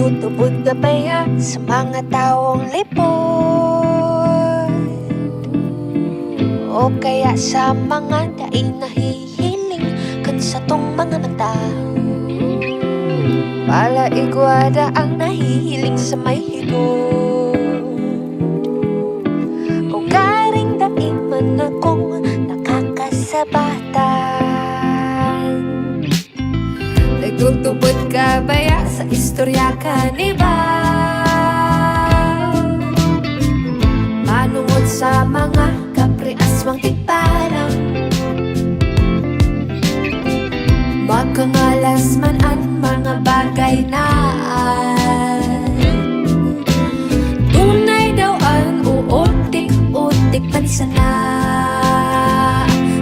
Nagtutubod ka ba ya sa mga taong lipot? O kaya sa mga daing nahihiling kan sa tong mga mata? Palaigwada ang nahihiling sa may higot, o garing daiman akong nakakasabatan. Nagtutubod ka ba ya sa istorya kaniba? Manungod sa mga kapriaswang tiparang magkangalas man ang mga bagay na tunay daw ang uotik-otik man sana.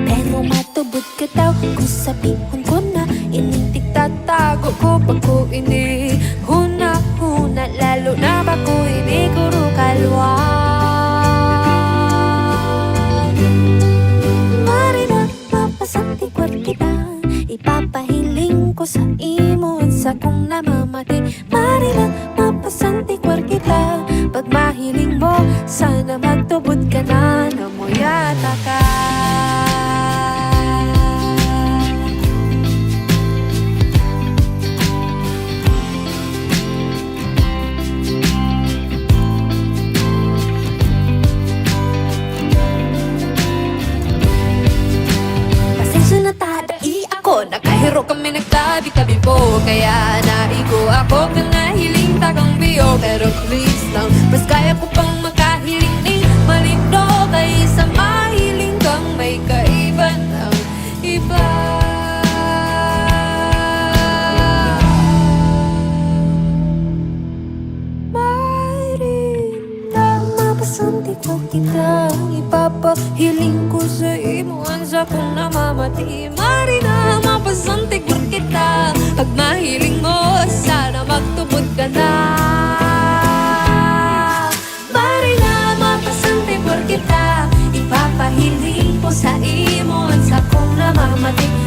Pero matubod ka daw kung sabihin ko na inintik tatago ko pag ko ini huna-huna, lalo na ba ko ini guru kalwan. Mari na mapasanti kwar kita, ipapahiling ko sa imo at sa kong namamati. Mari na mapasanti kwar kita, pag mahiling mo sana magtubod ka na namuyata ka. Nakahiro kami nagtabi-tabi po, kaya naigo ako kung nahiling takang biyo. Pero please lang, mas kaya ko pang makahiling ni malino kaysa mahiling kang may kaiba ng iba. Marina, mapasanti ko kita, ipapahiling ko sa imo ang sa kong namamati. Marina, mapasanti ko kita, pag mahiling mo sana magtubod ka na. Marina, mapasanti ko kita, ipapahiling ko sa imo ang sa kong namamati.